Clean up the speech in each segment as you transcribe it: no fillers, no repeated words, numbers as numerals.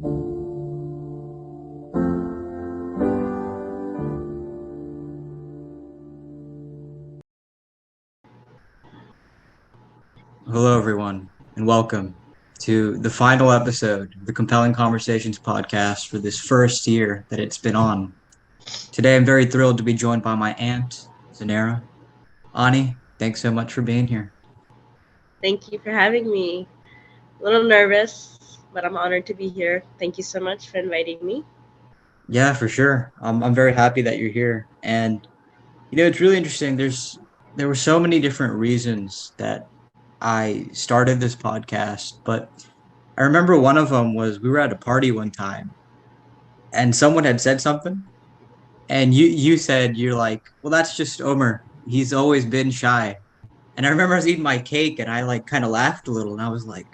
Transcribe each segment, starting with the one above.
Hello, everyone, and welcome to the final episode of the Compelling Conversations podcast for this first year that it's been on. Today, I'm very thrilled to be joined by my aunt, Zanera. Ani, thanks so much for being here. Thank you for having me. A little nervous, but I'm honored to be here. Thank you so much for inviting me. Yeah, for sure. I'm very happy that you're here. And, it's really interesting. There were so many different reasons that I started this podcast, but I remember one of them was we were at a party one time and someone had said something. And you said you're like, well, that's just Omer. He's always been shy. And I remember I was eating my cake and I like kind of laughed a little and I was like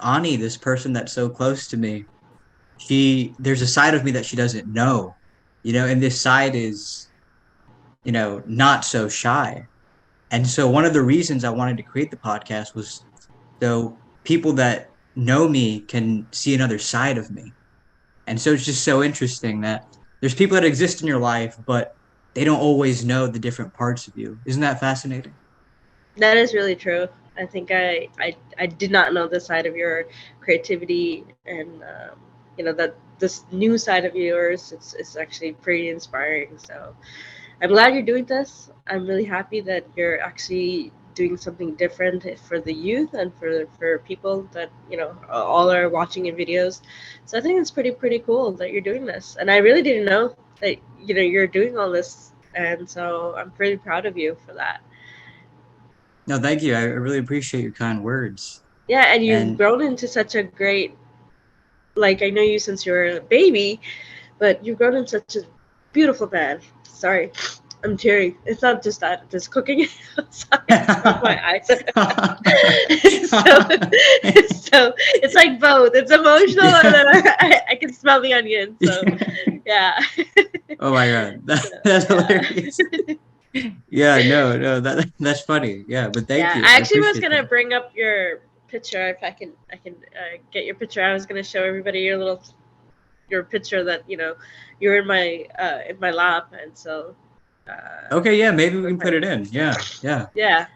Ani, this person that's so close to me, there's a side of me that she doesn't know, and this side is, not so shy. And so one of the reasons I wanted to create the podcast was so people that know me can see another side of me. And so it's just so interesting that there's people that exist in your life, but they don't always know the different parts of you. Isn't that fascinating? That is really true. I think I did not know this side of your creativity and that this new side of yours. It's actually pretty inspiring. So I'm glad you're doing this. I'm really happy that you're actually doing something different for the youth and for people that all are watching your videos. So I think it's pretty cool that you're doing this. And I really didn't know that you're doing all this, and so I'm pretty proud of you for that. No, thank you. I really appreciate your kind words. Yeah, and you've And grown into such a great, like, I know you since you were a baby, but you've grown into such a beautiful man. Sorry, I'm tearing. It's not just that, it's cooking. Sorry, my eyes. So it's like both. It's emotional, and then I can smell the onion. So yeah. Oh my God, that's Yeah. hilarious. Yeah, no, that's funny. Yeah, but thank Yeah, you. I I actually was appreciate gonna that. bring up your picture if I can get your picture. I was gonna show everybody your picture that you're in my lap, and so Okay, yeah, maybe we can put okay. it in. Yeah, yeah. Yeah.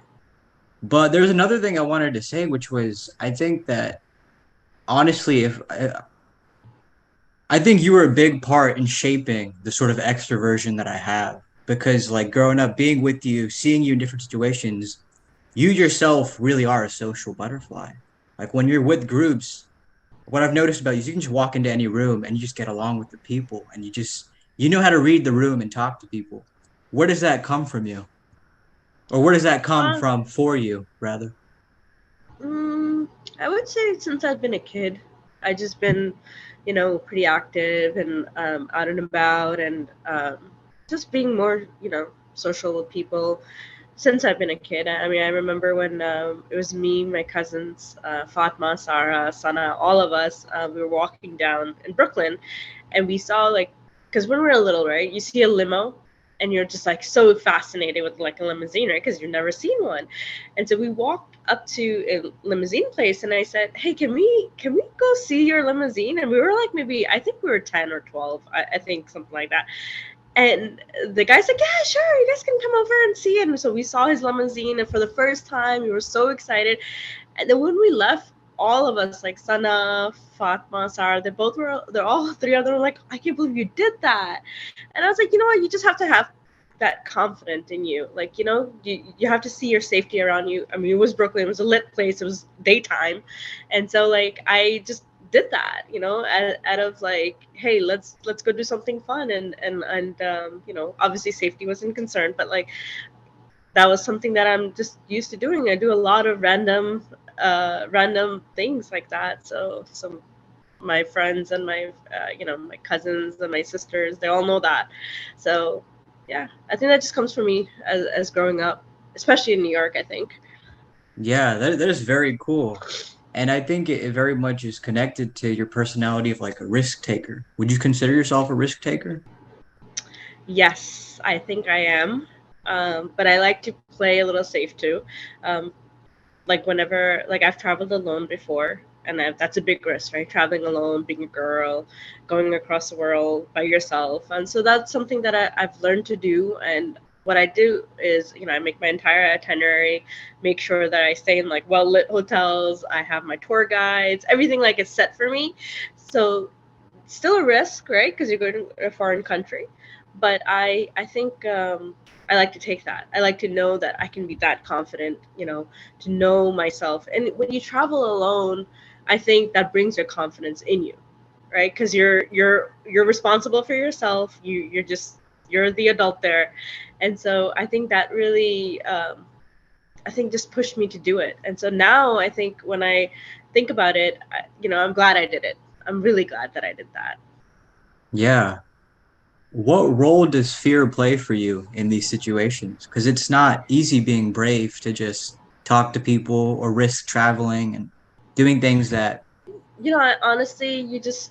But there's another thing I wanted to say, which was I think that honestly, if I think you were a big part in shaping the sort of extroversion that I have because like growing up, being with you, seeing you in different situations, you yourself really are a social butterfly. Like when you're with groups, what I've noticed about you is you can just walk into any room and you just get along with the people and you know how to read the room and talk to people. Where does that come from you? Or where does that come Uh, from for you, rather? mm, I would say since I've been a kid, I just been, pretty active and out and about, and just being more, social with people since I've been a kid. I mean, I remember when it was me, my cousins, Fatma, Sarah, Sana, all of us. We were walking down in Brooklyn, and we saw, like, because when we were little, right, you see a limo, and you're just like so fascinated with like a limousine, right? Because you've never seen one, and so we walked up to a limousine place, and I said, "Hey, can we go see your limousine?" And we were like, maybe I think we were 10 or 12, I think something like that. And the guy's like, "Yeah, sure, you guys can come over and see it." And so we saw his limousine, and for the first time, we were so excited. And then when we left, all of us, like Sana, Fatma, Sarah, they're all three of them were like, "I can't believe you did that." And I was like, you know what? You just have to have that confidence in you. Like, you have to see your safety around you. I mean, it was Brooklyn, it was a lit place, it was daytime. And so, like, I just did that, out of like, hey, let's go do something fun. And obviously safety wasn't concerned, but like, that was something that I'm just used to doing. I do a lot of random things like that. So my friends and my cousins and my sisters, they all know that. So yeah, I think that just comes from me as growing up, especially in New York, I think. Yeah, that is very cool. And I think it very much is connected to your personality of like a risk taker. Would you consider yourself a risk taker? Yes, I think I am. But I like to play a little safe too. um, like whenever, like, I've traveled alone before, and that's a big risk, right? Traveling alone, being a girl, going across the world by yourself, and so that's something that I've learned to do. And what I do is, I make my entire itinerary, make sure that I stay in like well lit hotels. I have my tour guides, everything like is set for me. So still a risk, right? Because you're going to a foreign country, but I think I like to take that. I like to know that I can be that confident, to know myself. And when you travel alone, I think that brings your confidence in you, right? Because you're responsible for yourself. You're the adult there, and so I think that really I think just pushed me to do it. And so now I think when I think about it, I'm glad I did it. I'm really glad that I did that. Yeah. What role does fear play for you in these situations? Because it's not easy being brave to just talk to people or risk traveling and doing things that, Honestly, you just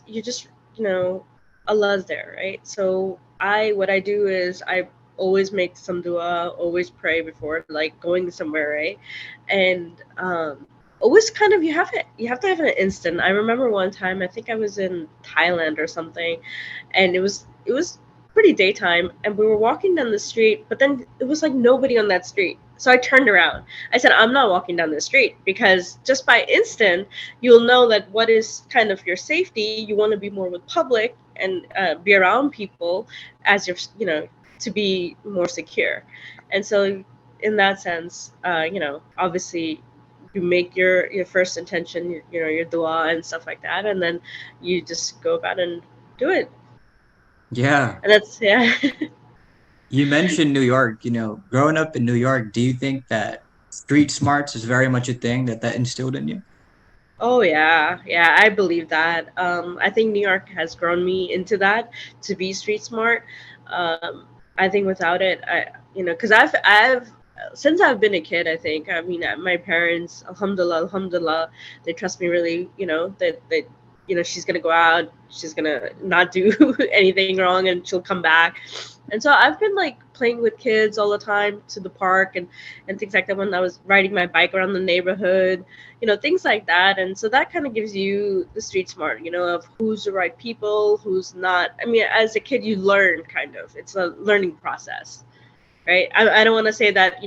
Allah's there, right? So what I do is I always make some dua, always pray before like going somewhere, right? And always kind of you have to have an instant. I remember one time, I think I was in Thailand or something, and it was pretty daytime, and we were walking down the street, but then it was like nobody on that street. So I turned around. I said, I'm not walking down the street, because just by instant you'll know that what is kind of your safety. You want to be more with public and be around people as to be more secure. And so in that sense, obviously you make your first intention, your dua and stuff like that, and then you just go about and do it. yeah. And that's, yeah. You mentioned New York, growing up in New York, do you think that street smarts is very much a thing that instilled in you? Oh yeah, yeah, I believe that. I think New York has grown me into that, to be street smart. Um, I think without it, because I've since I've been a kid, I think. I mean, my parents, alhamdulillah, alhamdulillah, they trust me really. That she's gonna go out, she's gonna not do anything wrong, and she'll come back. And so I've been like playing with kids all the time to the park and things like that, when I was riding my bike around the neighborhood, things like that. And so that kind of gives you the street smart, of who's the right people, who's not. I mean, as a kid, you learn kind of. It's a learning process, right? I don't want to say that,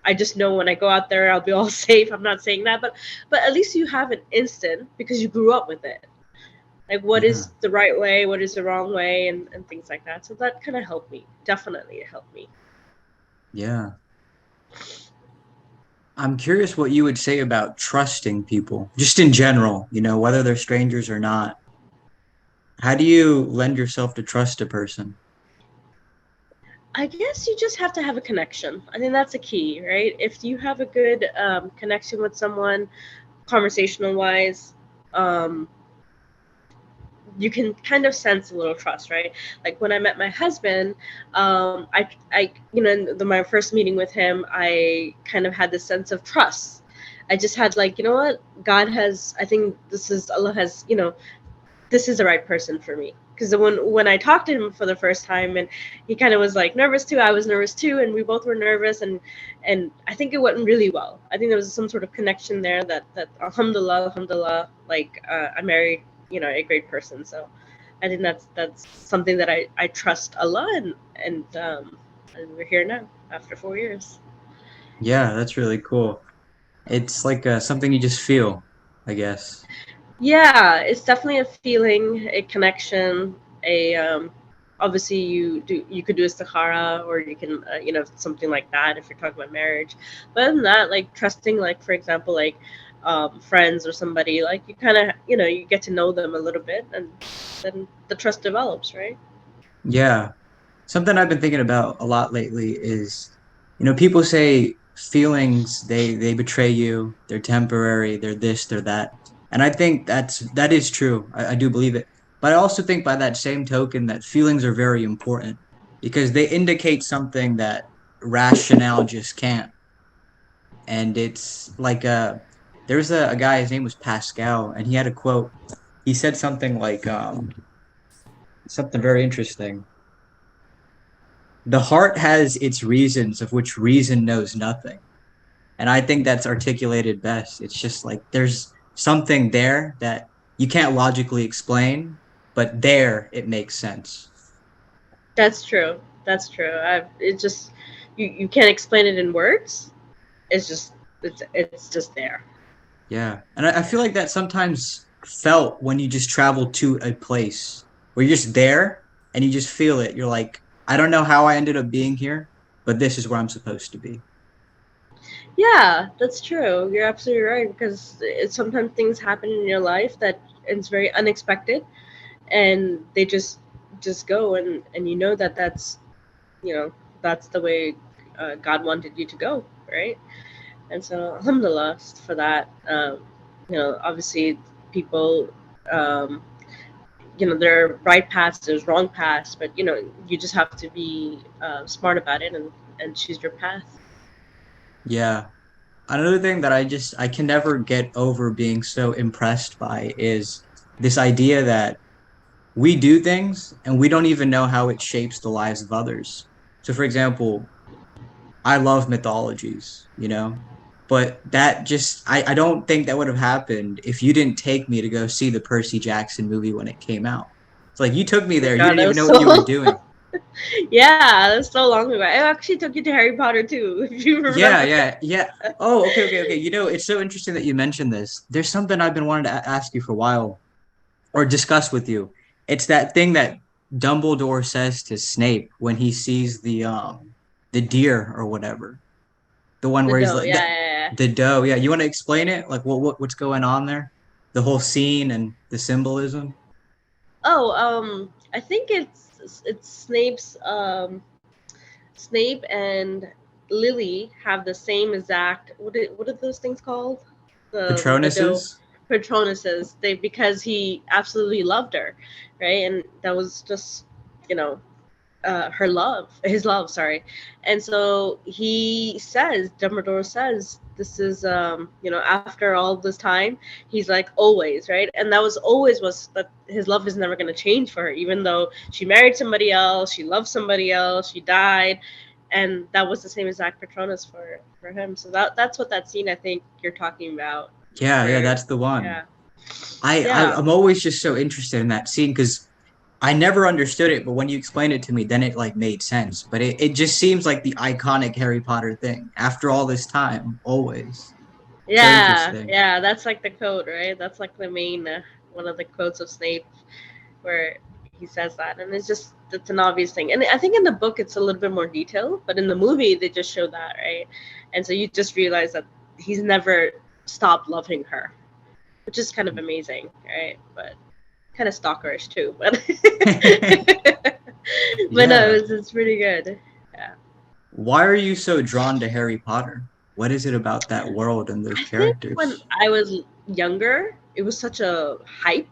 I just know when I go out there I'll be all safe. I'm not saying that, but at least you have an instant because you grew up with it. Like what Yeah. is the right way, what is the wrong way, and things like that. So that kind of helped me. Definitely it helped me. Yeah. I'm curious what you would say about trusting people, just in general, whether they're strangers or not. How do you lend yourself to trust a person? I guess you just have to have a connection. I think that's a key, right? If you have a good connection with someone, conversational wise, um, you can kind of sense a little trust, right? Like when I met my husband, in my first meeting with him, I kind of had this sense of trust. I just had like, what, God has, I think Allah has, this is the right person for me. Because when I talked to him for the first time, and he kind of was like nervous too, I was nervous too, and we both were nervous, and I think it went really well. I think there was some sort of connection there that alhamdulillah, alhamdulillah, like I married, a great person. So I think that's something that I trust Allah, and we're here now after 4 years. Yeah, that's really cool. It's like something you just feel, I guess. Yeah, it's definitely a feeling, a connection, a obviously you could do istikhara, or you can something like that if you're talking about marriage. But other than that, like trusting, like for example, like friends or somebody, like you kind of you get to know them a little bit, and then the trust develops, right? Yeah. Something I've been thinking about a lot lately is, people say feelings, they betray you, they're temporary, they're this, they're that. And I think that is true. I do believe it. But I also think by that same token that feelings are very important because they indicate something that rationale just can't. And it's like there's a guy, his name was Pascal, and he had a quote. He said something like something very interesting. The heart has its reasons of which reason knows nothing. And I think that's articulated best. It's just like something there that you can't logically explain, but there it makes sense. That's true. That's true. It just you can't explain it in words. It's just it's just there. Yeah. And I feel like that sometimes felt when you just travel to a place where you're just there and you just feel it. You're like, I don't know how I ended up being here, but this is where I'm supposed to be. Yeah, that's true. You're absolutely right because sometimes things happen in your life that it's very unexpected, and they just go, and you know that that's you know that's the way God wanted you to go, right? And so alhamdulillah for that. Obviously people, um, there are right paths, there's wrong paths, but you just have to be smart about it and choose your path. Yeah. Another thing that I can never get over being so impressed by is this idea that we do things and we don't even know how it shapes the lives of others. So for example, I love mythologies, but that just I don't think that would have happened if you didn't take me to go see the Percy Jackson movie when it came out. It's like you took me Oh my there, you god, didn't that even was know what you were doing. yeah, that's so long ago. I actually took you to Harry Potter too, if you Yeah, remember. yeah, yeah. Oh, okay, okay, okay. It's so interesting that you mentioned this. There's something I've been wanting to ask you for a while or discuss with you. It's that thing that Dumbledore says to Snape when he sees the deer or whatever. The one The where he's dough, like yeah, yeah, yeah. the doe. Yeah, you want to explain it? Like what's going on there? The whole scene and the symbolism. Oh, I think it's Snape and Lily have the same exact what are those things called? The dough. Patronuses. Patronuses. They because he absolutely loved her, right? And that was just you know his love, sorry. And so Dumbledore says, this is, after all this time, he's like, always, right? And that was always was that his love is never going to change for her, even though she married somebody else, she loved somebody else, she died. And that was the same exact Patronus for him. So that's what that scene I think you're talking about. Yeah, yeah, Where, that's the one. yeah, I yeah, I'm always just so interested in that scene because I never understood it, but when you explained it to me, then it like made sense. But it just seems like the iconic Harry Potter thing. After all this time, always. So yeah, interesting. yeah. That's like the quote, right? That's like the main one of the quotes of Snape where he says that, and it's an obvious thing. And I think in the book it's a little bit more detailed, but in the movie they just show that, right? And so you just realize that he's never stopped loving her, which is kind of amazing, right? But kind of stalkerish too, but but no, Yeah. it's pretty good. Yeah, Why are you so drawn to Harry Potter? What is it about that world and those I think when characters? I was younger, it was such a hype,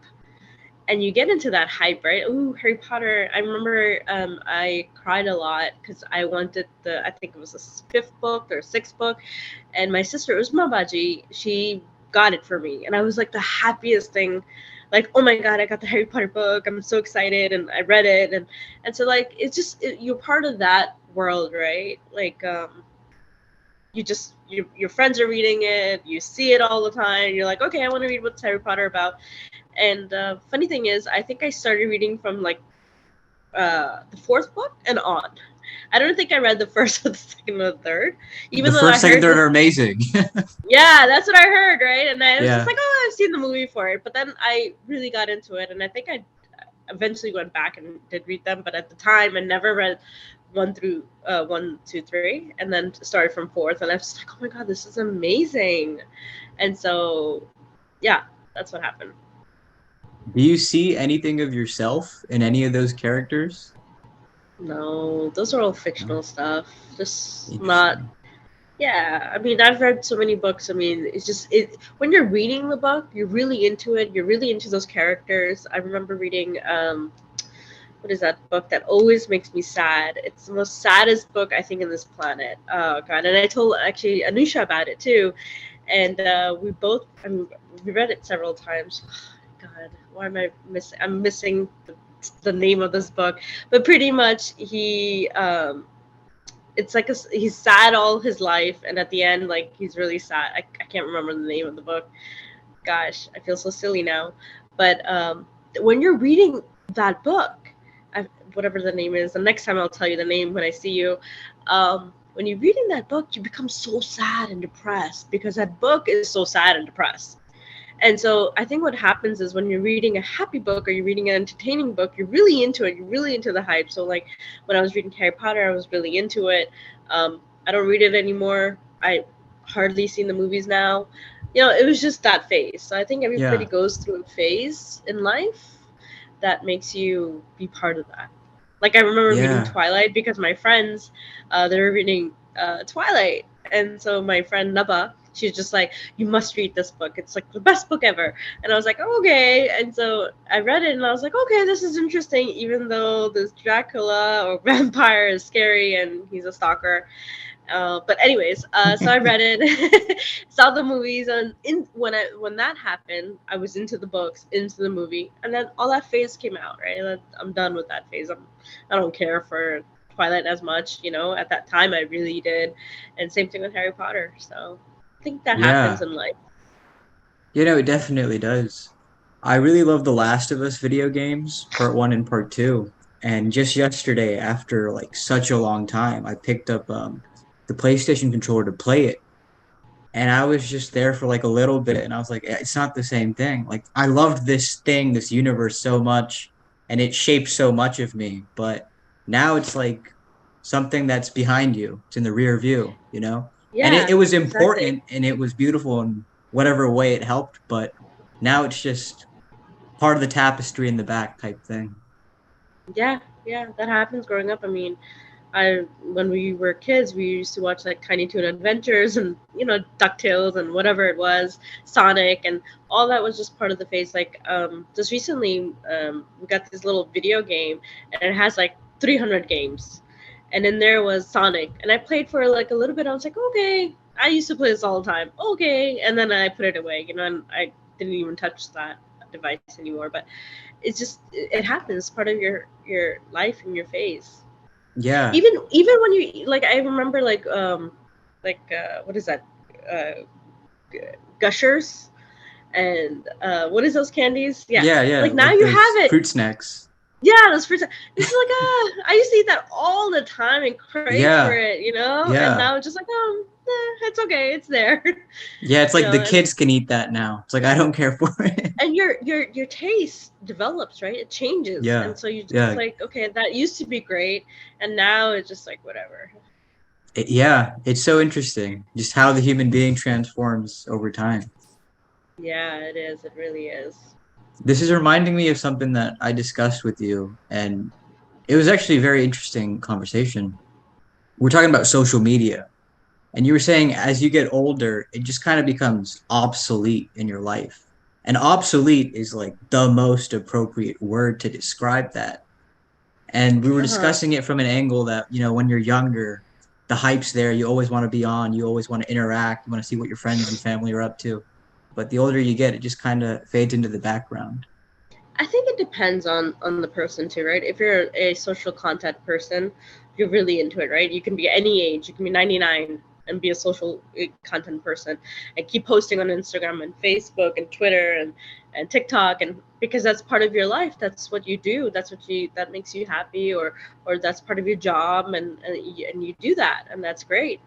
and you get into that hype, right? Ooh, Harry Potter. I remember I cried a lot because I wanted I think it was the fifth book or sixth book, and my sister Usma Baji, she got it for me, and I was like the happiest thing. Like, oh my god, I got the Harry Potter book! I'm so excited, and I read it, and so like it's just you're part of that world, right? Like your friends are reading it, you see it all the time. You're like, okay, I want to read what's Harry Potter about. And funny thing is, I think I started reading from like the fourth book and on. I don't think I read the first or the second or the third, The even though I first, second, heard third this. are amazing. Yeah, that's what I heard, right? And I was just Yeah. like, oh, I've seen the movie for it. But then I really got into it, and I think I eventually went back and did read them. But at the time, I never read one, two, three, and then started from fourth. And I was just like, oh my god, this is amazing. And so, yeah, that's what happened. Do you see anything of yourself in any of those characters? No, those are all No. fictional stuff. Just not. Interesting. Yeah, I mean, I've read so many books. I mean, it's just it when you're reading the book, you're really into it. You're really into those characters. I remember reading what is that book that always makes me sad? It's the most saddest book I think in this planet. Oh god! And I told actually Anusha about it too, and we both we read it several times. God, why am I missing? I'm missing the name of this book, but pretty much it's like he's sad all his life, and at the end, like he's really sad. I can't remember the name of the book, gosh, I feel so silly now. But when you're reading that book, whatever the name is, the next time I'll tell you the name when I see you. When you're reading that book, you become so sad and depressed because that book is so sad and depressed. And so I think what happens is when you're reading a happy book or you're reading an entertaining book, you're really into it. You're really into the hype. So like when I was reading Harry Potter, I was really into it. I don't read it anymore. I hardly seen the movies now. It was just that phase. So I think everybody Yeah. goes through a phase in life that makes you be part of that. Like I remember reading Yeah. Twilight because my friends, they were reading Twilight, and so my friend Naba, she's just like, "You must read this book. It's like the best book ever." And I was like, oh, "Okay." And so I read it, and I was like, "Okay, this is interesting." Even though this Dracula or vampire is scary and he's a stalker, but anyways, so I read it, saw the movies, and when that happened, I was into the books, into the movie, and then all that phase came out. Right, I'm done with that phase. I don't care for Twilight as much. At that time I really did, and same thing with Harry Potter. So I think that happens Yeah. in life. It definitely does. I really love the Last of Us video games, part one and part two. And just yesterday, after like such a long time, I picked up the PlayStation controller to play it. And I was just there for like a little bit, and I was like, it's not the same thing. Like I loved this thing, this universe so much, and it shaped so much of me. But now it's like something that's behind you. It's in the rear view, you know? And it Yeah, was exactly. important and it was beautiful in whatever way it helped, but now it's just part of the tapestry in the back type thing. Yeah, yeah, that happens growing up. I mean, I when we were kids, we used to watch like Tiny Toon Adventures and Ducktales and whatever it was, Sonic, and all that was just part of the phase. Like just recently, we got this little video game, and it has like 300 games, and then there was Sonic, and I played for like a little bit. I was like, okay, I used to play this all the time, okay, and then I put it away, and I didn't even touch that device anymore. But it happens, part of your life and your phase. Yeah. Even when you like, I remember what is that, uh Gushers, and what is those candies? Yeah, Yeah, like now like you have those it. fruit snacks. Yeah, those fruits. It's like, I used to eat that all the time and crave for Yeah, it. And yeah. now it's just like, it's okay, it's there. Yeah, it's like the And kids can eat that now. It's like I don't care for it. your taste develops, right? It changes, Yeah. and so you just Yeah. like, okay, that used to be great, and now it's just like whatever. Yeah, it's so interesting just how the human being transforms over time. Yeah, it is. It really is. This is reminding me of something that I discussed with you, and it was actually a very interesting conversation. We're talking about social media, and you were saying as you get older, it just kind of becomes obsolete in your life. And obsolete is like the most appropriate word to describe that. And we were Uh-huh. discussing it from an angle that, when you're younger, the hype's there. You always want to be on. You always want to interact. You want to see what your friends and family are up to. But the older you get, it just kind of fades into the background. I think it depends on the person too, right? If you're a social content person, you're really into it, right? You can be any age. You can be 99 and be a social content person and keep posting on Instagram and Facebook and Twitter and TikTok, and because that's part of your life. That's what you do. That makes you happy, or that's part of your job, and you do that, and that's great.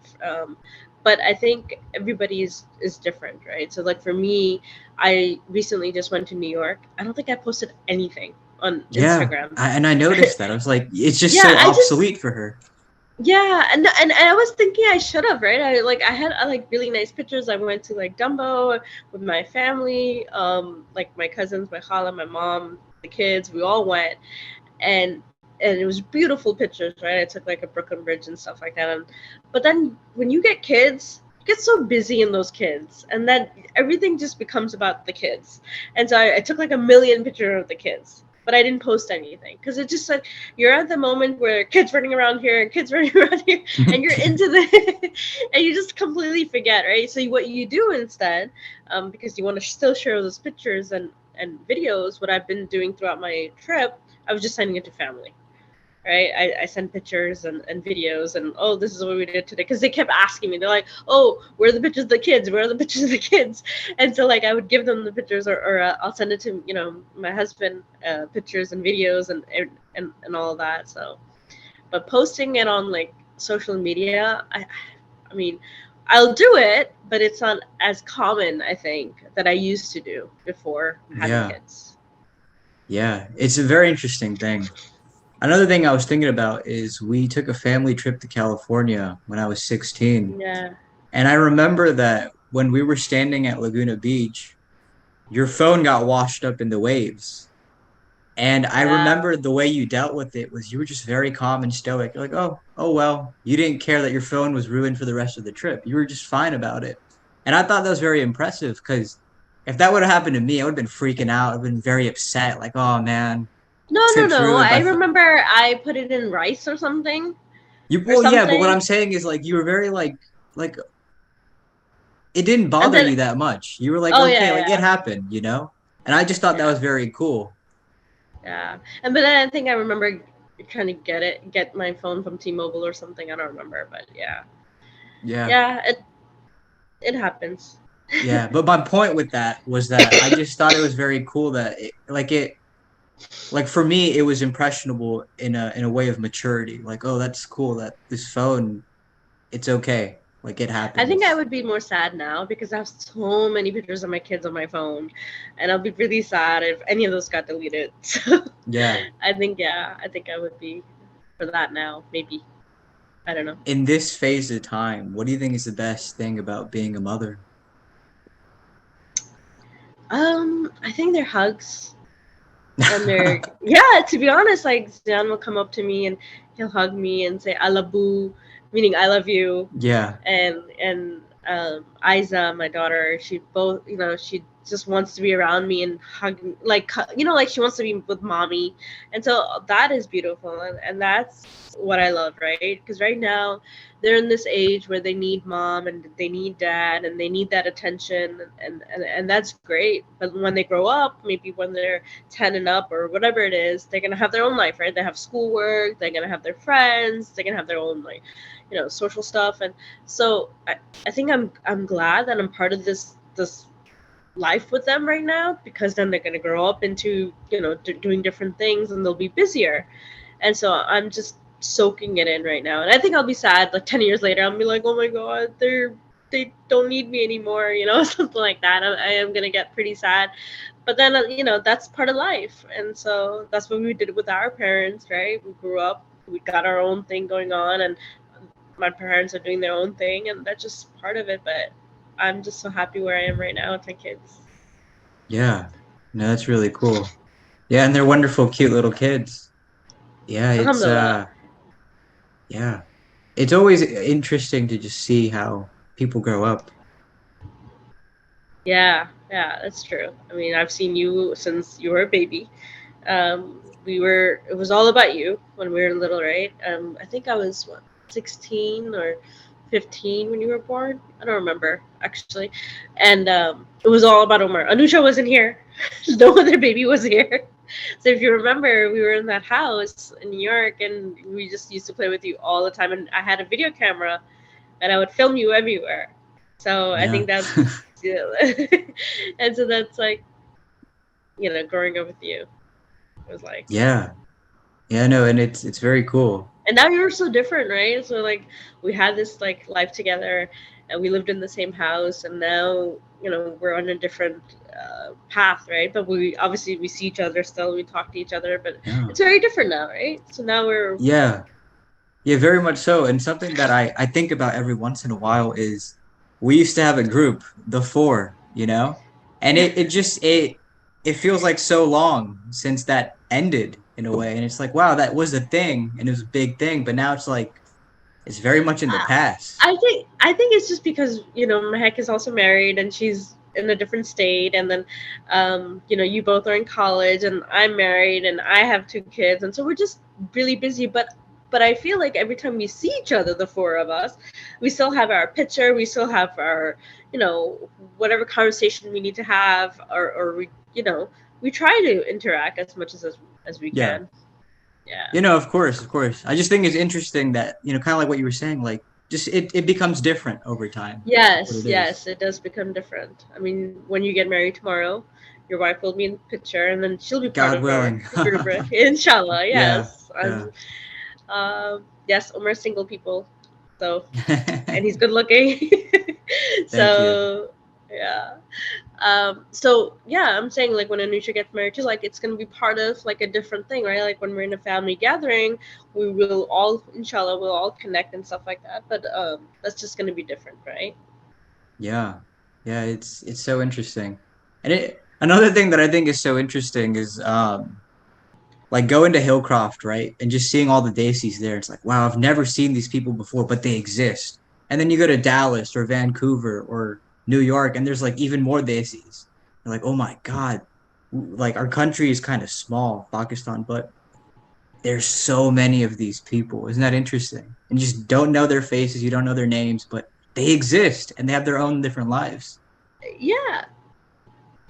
But I think everybody is different, right? So like for me, I recently just went to New York. I don't think I posted anything on Yeah, Instagram. and I noticed that. I was like, it's just Yeah, so I just obsolete for her. yeah, and I was thinking I should have, right? I had like really nice pictures. I went to like Dumbo with my family, like my cousins, my chala, my mom, the kids. We all went, and it was beautiful pictures, right? I took like a Brooklyn Bridge and stuff like that. But then when you get kids, you get so busy in those kids, and then everything just becomes about the kids. And so I took like a million pictures of the kids, but I didn't post anything because it just like you're at the moment where kids running around here and kids running around here, and you're into the, and you just completely forget, right? So what you do instead, because you want to still share those pictures and videos, what I've been doing throughout my trip, I was just sending it to family, right? I send pictures and videos and, oh, this is what we did today, because they kept asking me. They're like, oh, where are the pictures of the kids? Where are the pictures of the kids? And so like I would give them the pictures, or I'll send it to my husband, pictures and videos and all of that. So, but posting it on like social media, I mean, I'll do it, but it's not as common, I think, that I used to do before having Yeah. kids. Yeah. It's a very interesting thing. Another thing I was thinking about is we took a family trip to California when I was 16. Yeah. And I remember that when we were standing at Laguna Beach, your phone got washed up in the waves. And I Yeah. remember the way you dealt with it was you were just very calm and stoic. You're like, oh well. You didn't care that your phone was ruined for the rest of the trip. You were just fine about it. And I thought that was very impressive because if that would have happened to me, I would have been freaking out. I've been very upset. Like, oh man, No, no, trip's no. ruined. I remember I put it in rice or something. Or Well, yeah, but what something. I'm saying is like you were very like it didn't And bother then, you that much. You were like, oh, okay, yeah, like it yeah. happened. And I just thought that Yeah. was very cool. Yeah. And but then I think I remember trying to get my phone from T-Mobile or something. I don't remember, but yeah. Yeah. Yeah, it happens. Yeah, but my point with that was that I just thought it was very cool that like for me it was impressionable in a way of maturity. Like, oh, that's cool that this phone it's okay. Like it I think I happens. would be more sad now because I have so many pictures of my kids on my phone, and I'll be really sad if any of those got deleted. So Yeah. I think I would be for that now. Maybe, I don't know. In this phase of time, what do you think is the best thing about being a mother? I think they're hugs. And they're, yeah, to be honest, like Zian will come up to me and he'll hug me and say "alabu," meaning I love you. Yeah. And Isa, my daughter, she both, she just wants to be around me and hug, like, like she wants to be with mommy. And so that is beautiful, and that's what I love, right? Because right now they're in this age where they need mom and they need dad and they need that attention, and that's great. But when they grow up, maybe when they're 10 and up or whatever it is, they're gonna have their own life, right? They have schoolwork, they're gonna have their friends, they're gonna have their own, like, social stuff. And so I think I'm glad that I'm part of this life with them right now, because then they're gonna grow up into, doing different things, and they'll be busier. And so I'm just soaking it in right now. And I think I'll be sad like 10 years later. I'll be like, oh my god, they don't need me anymore, something like that. I am gonna get pretty sad. But then, that's part of life. And so that's what we did with our parents, right? We grew up, we got our own thing going on, and my parents are doing their own thing, and that's just part of it. But I'm just so happy where I am right now with my kids. Yeah. No, that's really cool. Yeah, and they're wonderful, cute little kids. Yeah, it's Alhamdulillah. yeah. It's always interesting to just see how people grow up. Yeah, yeah, that's true. I mean, I've seen you since you were a baby. It was all about you when we were little, right? I think I was, what, 16 or 15 when you were born. I don't remember, actually. And it was all about Omar. Anusha wasn't here. No other baby was here. So if you remember, we were in that house in New York, and we just used to play with you all the time. And I had a video camera, and I would film you everywhere. So I Yeah. think that's, yeah. And so that's like, growing up with you. It was like, Yeah. Yeah, no, and it's very cool. and now you're so different, right? So like we had this like life together, and we lived in the same house, and now we're on a different path, right? But we see each other still, we talk to each other, but Yeah. it's very different now, right? So now we're, Yeah. Yeah, very much so. And something that I think about every once in a while is we used to have a group, the four. And it feels like so long since that ended in a way. And it's like, wow, that was a thing and it was a big thing, but now it's like it's very much in the past. I think it's just because Mehek is also married, and she's in a different state, and then you both are in college, and I'm married, and I have two kids, and so we're just really busy. But I feel like every time we see each other, the four of us, we still have our picture, we still have our whatever conversation we need to have, or we try to interact as much as we Yeah. can. Yeah. Of course, of course. I just think it's interesting that, kind of like what you were saying, like just it becomes different over time. That's what Yes, it is. yes, it does become different. I mean, when you get married tomorrow, your wife will be in the picture, and then she'll be part God of our willing. group, right? Inshallah, Yeah, yes. yeah. Yes, Omar's single people, so and he's good looking, Thank you. so yeah. So yeah, I'm saying like when Anusha gets married too, like it's gonna be part of like a different thing, right? Like when we're in a family gathering, we will all, inshallah, we'll all connect and stuff like that. But that's just gonna be different, right? Yeah. Yeah, it's so interesting. And another thing that I think is so interesting is like going to Hillcroft, right? And just seeing all the Daisies there. It's like, wow, I've never seen these people before, but they exist. And then you go to Dallas or Vancouver or New York, and there's like even more Daisies. You're like, oh my God. Like our country is kind of small, Pakistan, but there's so many of these people. Isn't that interesting? And you just don't know their faces, you don't know their names, but they exist and they have their own different lives. Yeah,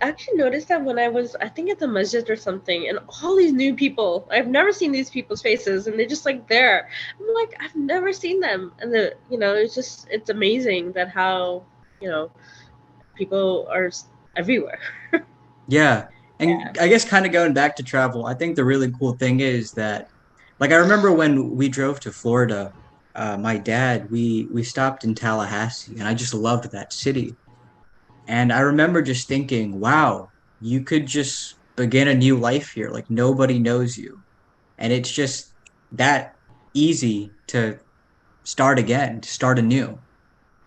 I actually noticed that when I was, I think at the masjid or something, and all these new people, I've never seen these people's faces, and they're just like there. I'm like, I've never seen them, and it's just, it's amazing that how, you know, people are everywhere. Yeah. Yeah, And I guess kind of going back to travel, I think the really cool thing is that, like, I remember when we drove to Florida, my dad, we stopped in Tallahassee, and I just loved that city. And I remember just thinking, wow, you could just begin a new life here. Like, nobody knows you. And it's just that easy to start again, to start anew.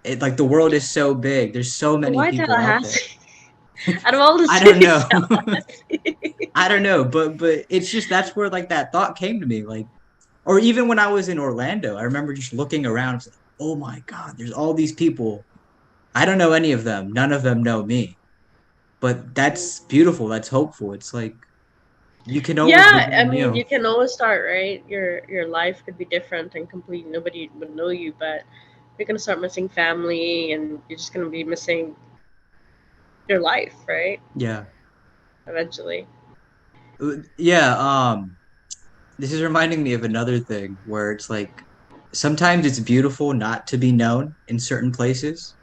Like, the world is so big, there's so but many why people out there. Tallahassee? Out of all the I don't cities, know. Tallahassee. I don't know, but it's just that's where like that thought came to me. Like, or even when I was in Orlando, I remember just looking around. It's like, oh my God, there's all these people. I don't know any of them. None of them know me. But that's beautiful. That's hopeful. It's like you can always Yeah, begin I mean, anew. you can always start, right? Your life could be different and complete. Nobody would know you, but you're gonna start missing family, and you're just gonna be missing your life, right? Yeah. Eventually. Yeah. This is reminding me of another thing where it's like sometimes it's beautiful not to be known in certain places.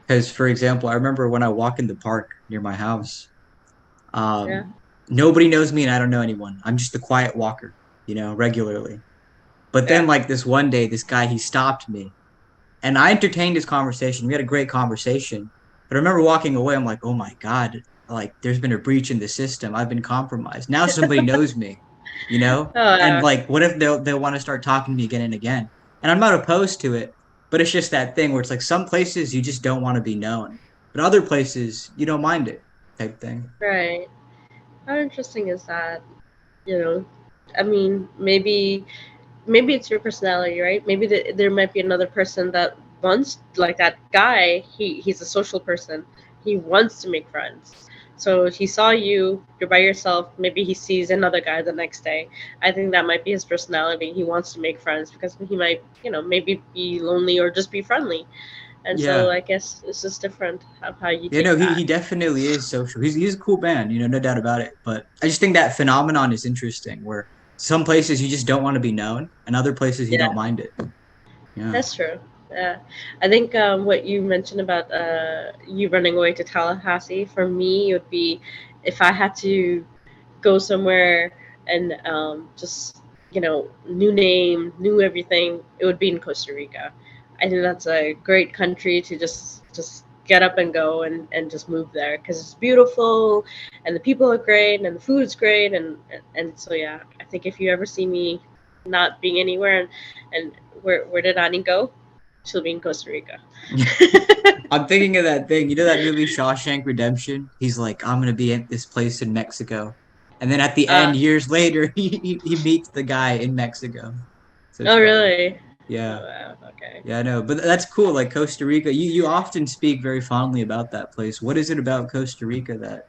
Because, for example, I remember when I walk in the park near my house. Yeah. Nobody knows me and I don't know anyone. I'm just the quiet walker, regularly. But then Yeah. like this one day, this guy, he stopped me and I entertained his conversation. We had a great conversation. But I remember walking away, I'm like, oh my God, like there's been a breach in the system. I've been compromised. Now somebody knows me, Oh And yeah. like what if they'll want to start talking to me again and again? And I'm not opposed to it, but it's just that thing where it's like some places you just don't want to be known. But other places you don't mind it type thing. Right. How interesting is that? You know, I mean, maybe it's your personality, right? Maybe there might be another person that wants, like that guy. He's a social person. He wants to make friends. So he saw you, you're by yourself. Maybe he sees another guy the next day. I think that might be his personality. He wants to make friends because he might, maybe be lonely or just be friendly. And so Yeah. I guess it's just different of how you Yeah, take no, he, that. he definitely is social. He's a cool man, no doubt about it. But I just think that phenomenon is interesting where some places you just don't want to be known and other places you don't Yeah. mind it. Yeah. That's true. Yeah, I think what you mentioned about you running away to Tallahassee, for me, it would be if I had to go somewhere and just new name, new everything. It would be in Costa Rica. I think that's a great country to just get up and go and just move there because it's beautiful and the people are great and the food's great and so yeah. I think if you ever see me not being anywhere and where did Annie go? She'll be in Costa Rica. I'm thinking of that thing. You know that movie Shawshank Redemption? He's like, I'm gonna be at this place in Mexico. And then at the uh, end, years later, he meets the guy in Mexico. So it's oh funny. really? Oh Yeah. wow, okay. Yeah, I know. But that's cool. Like Costa Rica, you often speak very fondly about that place. What is it about Costa Rica that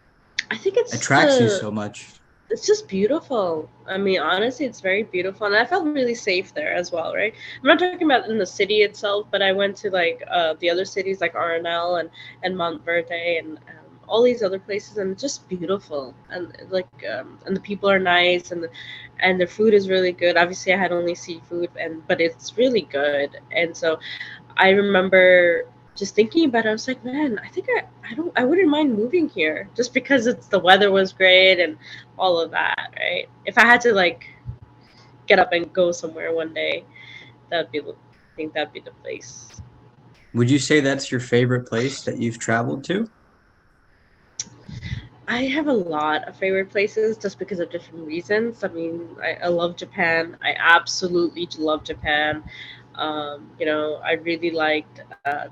I think it's attracts you the so much? it's just beautiful. I mean, honestly, it's very beautiful, and I felt really safe there as well, right? I'm not talking about in the city itself, but I went to like the other cities like Arenal and Monteverde, all these other places, and it's just beautiful, and and the people are nice, and the food is really good. Obviously, I had only seafood, but it's really good. And so I remember just thinking about it. I was like, man, I wouldn't mind moving here just because the weather was great and all of that, right? If I had to like get up and go somewhere one day, I think that'd be the place. Would you say that's your favorite place that you've traveled to? I have a lot of favorite places just because of different reasons. I mean, I love Japan. I absolutely love Japan. I really liked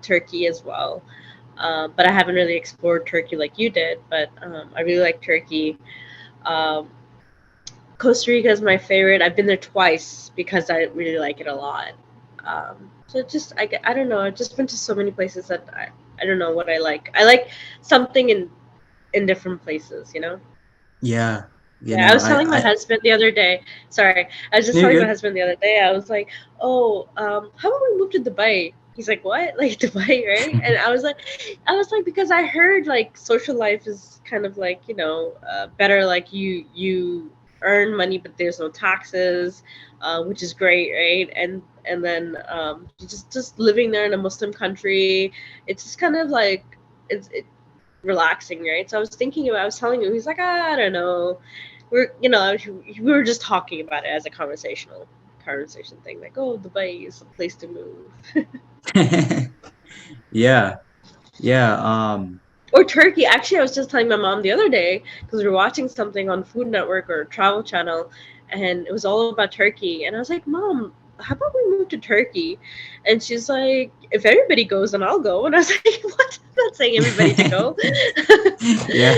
Turkey as well. But I haven't really explored Turkey like you did. But I really like Turkey. Um, Costa Rica is my favorite. I've been there twice because I really like it a lot. So I don't know. I've just been to so many places that I don't know what I like. I like something in different places, you know? Yeah, Yeah, I was telling my I husband the other day. Sorry, I was just you're telling my good. husband the other day. I was like, "Oh, how about we move to Dubai?" He's like, "What? Like Dubai, right?" And I was like, because I heard like social life is kind of like better. Like you earn money, but there's no taxes, which is great, right? And then just living there in a Muslim country, it's just kind of like it's relaxing, right? So I was telling him, he's like, I don't know. We were just talking about it as a conversation thing, like, oh, Dubai is a place to move. Yeah, yeah, Or Turkey. Actually, I was just telling my mom the other day because we were watching something on Food Network or Travel Channel, and it was all about Turkey. And I was like, Mom, how about we move to Turkey? And she's like, if everybody goes, then I'll go. And I was like, what? I'm not saying everybody to go. yeah,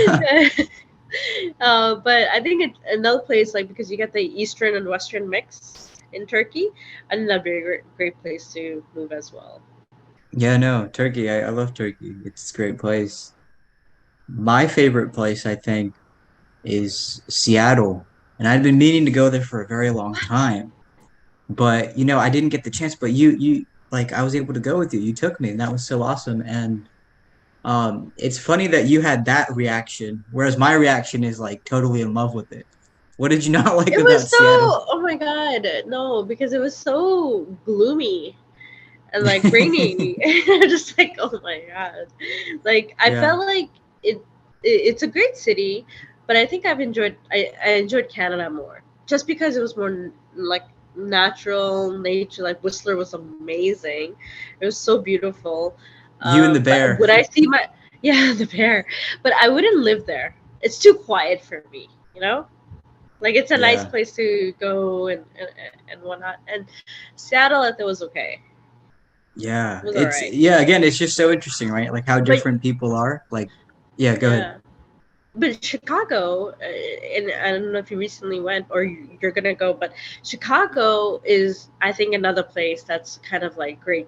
But I think it's another place, like, because you get the Eastern and Western mix in Turkey, I think that'd be a great place to move as well. yeah. No, Turkey. I love Turkey. It's a great place. My favorite place, I think, is Seattle, and I'd been meaning to go there for a very long What? time. But I didn't get the chance. But like, I was able to go with you. You took me, and that was so awesome. And it's funny that you had that reaction, whereas my reaction is like totally in love with it. What did you not like It was about so, Seattle? oh my God, no, because it was so gloomy and like rainy. And I'm just like, oh my God. Like, I Yeah. felt like it's a great city, but I think I enjoyed Canada more just because it was more like natural nature. Like Whistler was amazing. It was so beautiful. You and the But bear. would I see my, yeah, the bear, but I wouldn't live there. It's too quiet for me, you know? Like it's a nice Yeah. place to go and whatnot. And Seattle, I thought was okay. Yeah. It was all It's right. yeah, again, it's just so interesting, right? Like how But different people are. Like, yeah, go ahead. yeah, but Chicago, and I don't know if you recently went or you're gonna go, but Chicago is, I think, another place that's kind of like great.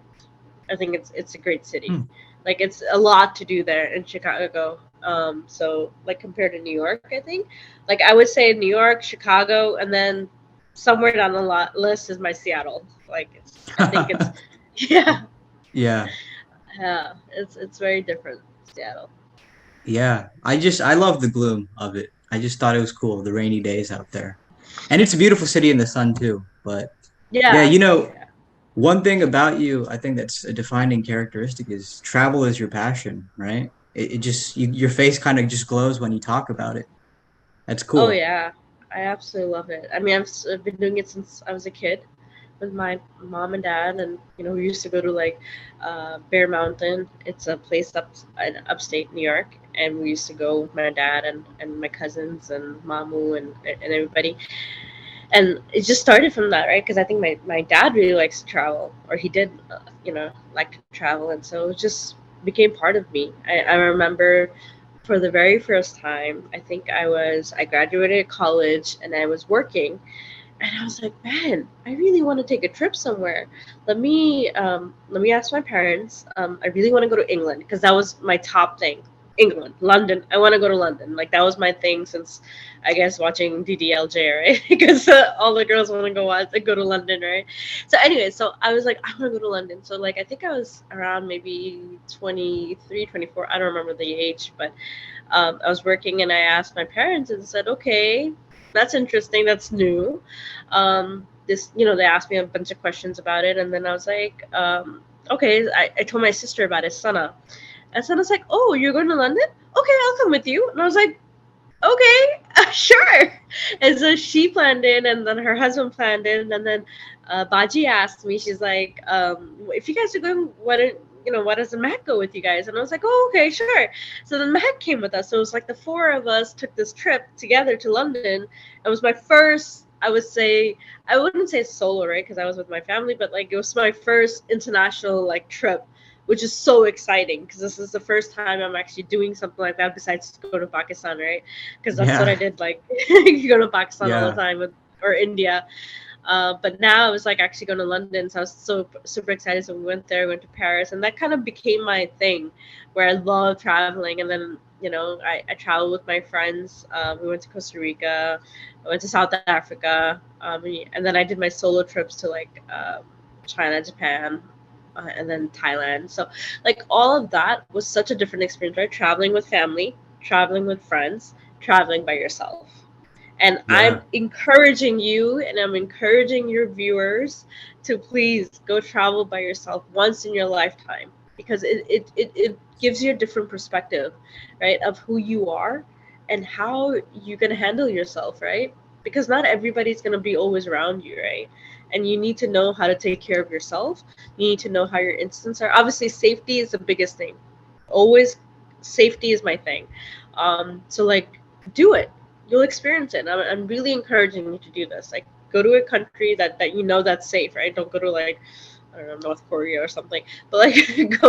I think it's a great city. Hmm. Like it's a lot to do there in Chicago. So like compared to New York, I think, like I would say New York, Chicago, and then somewhere down the list is my Seattle. Like I think it's yeah, Yeah. yeah, it's very different, Seattle. Yeah. I love the gloom of it. I just thought it was cool, the rainy days out there. And it's a beautiful city in the sun too. But yeah, Yeah, yeah. one thing about you, I think that's a defining characteristic is travel is your passion, right? It just your face kind of just glows when you talk about it. That's Oh cool. yeah, I absolutely love it. I mean, I've been doing it since I was a kid with my mom and dad, and we used to go to like Bear Mountain. It's a place up in upstate New York, and we used to go with my dad and my cousins and Mamu and everybody. And it just started from that, right? Because I think my dad really likes to travel, or he did, like to travel, and so it just became part of me. I remember for the very first time, I graduated college and I was working, and I was like, man, I really want to take a trip somewhere. Let me ask my parents. I really want to go to England because that was my top thing. England, London. I want to go to London. Like that was my thing since, I guess, watching DDLJ, right? Because all the girls want to go to London, right? So anyway, so I was like, I want to go to London. So like I think I was around maybe 23, 24. I don't remember the age, but I was working and I asked my parents and said, okay, that's interesting, that's new. This, they asked me a bunch of questions about it, and then I was like, okay, I told my sister about it, Sana. And Sana's like, oh, you're going to London? Okay, I'll come with you. And I was like, okay, sure. And so she planned it, and then her husband planned it, and then Baji asked me, she's like, if you guys are going, why doesn't Matt go with you guys? And I was like, oh, okay, sure. So then Matt came with us. So it was like the four of us took this trip together to London. It was my first, I would say, I wouldn't say solo, right? Because I was with my family, but like it was my first international like trip, which is so exciting because this is the first time I'm actually doing something like that besides go to Pakistan, right? Because that's what I Yeah. did. Like, you go to Pakistan all the Yeah. time or India. But now I was like actually going to London, so I was so super excited. So we went there, went to Paris, and that kind of became my thing, where I love traveling. And then I traveled with my friends. We went to Costa Rica, I went to South Africa, and then I did my solo trips to like China, Japan, and then Thailand. So like all of that was such a different experience, right? Traveling with family, traveling with friends, traveling by yourself. And I'm Yeah. encouraging you and I'm encouraging your viewers to please go travel by yourself once in your lifetime, because it gives you a different perspective, right, of who you are and how you're going to handle yourself, right? Because not everybody's going to be always around you, right? And you need to know how to take care of yourself. You need to know how your instincts are. Obviously, safety is the biggest thing. Always, safety is my thing. So, like, do it, you'll experience it. And I'm really encouraging you to do this. Like, go to a country that you know that's safe, right? Don't go to like, I don't know, North Korea or something. But like,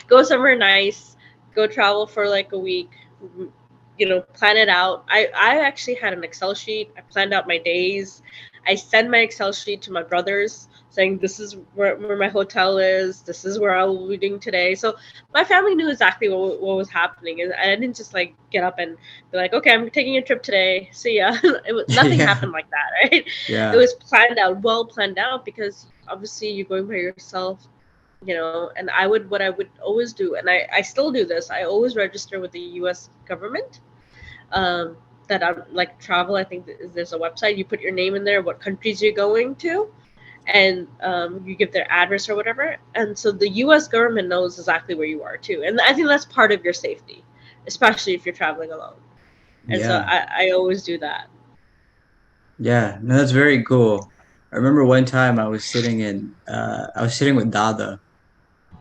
go somewhere nice. Go travel for like a week. Plan it out. I actually had an Excel sheet. I planned out my days. I send my Excel sheet to my brothers saying this is where my hotel is. This is where I will be doing today. So my family knew exactly what was happening, and I didn't just like get up and be like, okay, I'm taking a trip today. See ya. Nothing Yeah. happened like that, right? It Yeah. was planned out, well planned out, because obviously you're going by yourself. And what I would always do, and I still do this, I always register with the US government, um, that I'm like travel. I think there's a website. You put your name in there, what countries you're going to, and you give their address or whatever. And so the U.S. government knows exactly where you are too. And I think that's part of your safety, especially if you're traveling alone. And so Yeah. I always do that. Yeah. No, that's very cool. I remember one time I was sitting with Dada,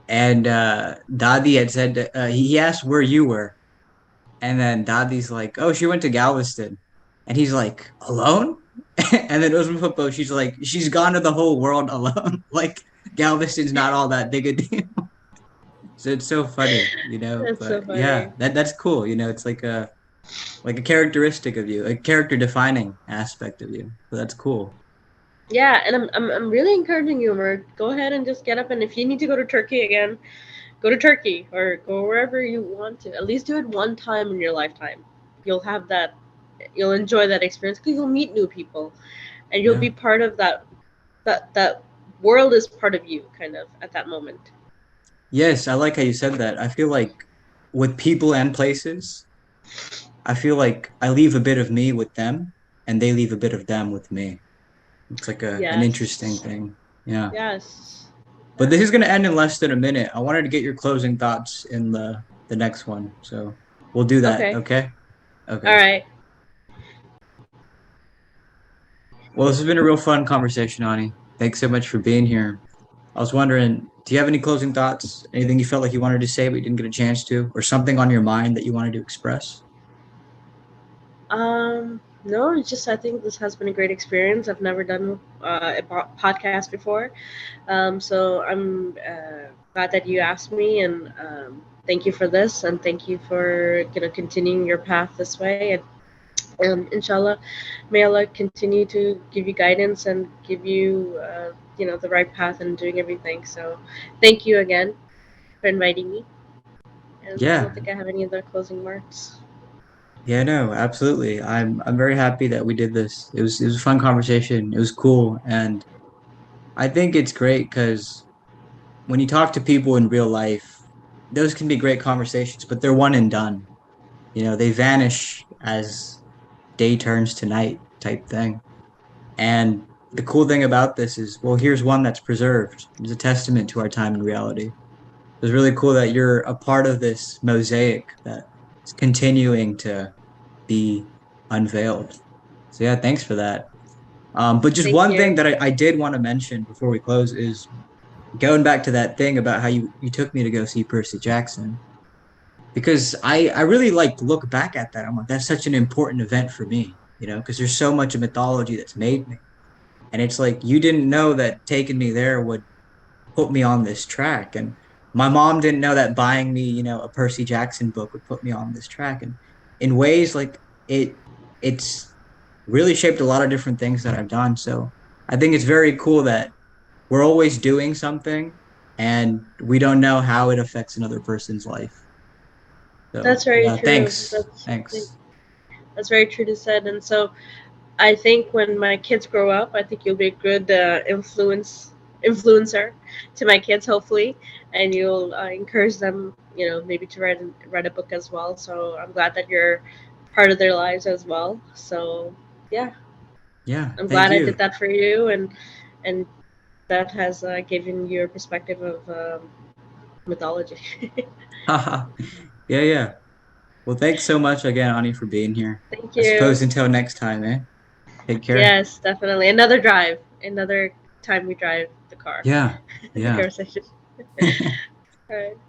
and Dadi had said he asked where you were, and then Dadi's like, "Oh, she went to Galveston," and he's like, "Alone?" And then Uzma, she's like, "She's gone to the whole world alone. Like Galveston's not all that big a deal." So it's so funny, you know. That's so But yeah, funny. that's cool. You know, it's like a characteristic of you, a character defining aspect of you. So that's cool. Yeah, and I'm really encouraging you, Mer. Go ahead and just get up, and if you need to go to Turkey again, go to Turkey or go wherever you want to. At least do it one time in your lifetime. You'll have that. You'll enjoy that experience because you'll meet new people, and you'll Yeah. be part of that. That world is part of you, kind of at that moment. Yes, I like how you said that. I feel like with people and places, I feel like I leave a bit of me with them, and they leave a bit of them with me. It's like an interesting Yes. thing. Yeah. Yes. But this is Yes. going to end in less than a minute. I wanted to get your closing thoughts in the next one. So we'll do that. Okay. Okay. All Okay. right. Well, this has been a real fun conversation, Ani. Thanks so much for being here. I was wondering, do you have any closing thoughts? Anything you felt like you wanted to say but you didn't get a chance to, or something on your mind that you wanted to express? No, it's just I think this has been a great experience. I've never done a podcast before, so I'm glad that you asked me, and thank you for this, and thank you for continuing your path this way, and inshallah, may Allah continue to give you guidance and give you the right path and doing everything. So, thank you again for inviting me, and I don't Yeah. think I have any other closing remarks. Yeah, no, absolutely. I'm very happy that we did this. It was a fun conversation. It was cool, and I think it's great because when you talk to people in real life, those can be great conversations, but they're one and done. They vanish as day turns to night type thing. And the cool thing about this is, well, here's one that's preserved. It's a testament to our time and reality. It's really cool that you're a part of this mosaic that's continuing to be unveiled. So yeah, thanks for that. But just Thank one thing you. that I did want to mention before we close is going back to that thing about how you took me to go see Percy Jackson. Because I really like look back at that. I'm like, that's such an important event for me, because there's so much of mythology that's made me. And it's like you didn't know that taking me there would put me on this track. And my mom didn't know that buying me, a Percy Jackson book would put me on this track. And in ways like it's really shaped a lot of different things that I've done. So I think it's very cool that we're always doing something and we don't know how it affects another person's life. That's So very yeah, true. thanks. Thanks. That's very true to said. And so I think when my kids grow up, I think you'll be a good influencer to my kids, hopefully, and you'll encourage them, maybe to write a book as well. So I'm glad that you're part of their lives as well. So yeah, Yeah, I'm thank glad I did you. that for you, and that has given you a perspective of mythology. Haha. Yeah, yeah. Well, thanks so much again, Ani, for being here. Thank I you. suppose until next time, eh? Take care. Yes, definitely. Another drive. Another time we drive the car. Yeah, The yeah. conversation. All right.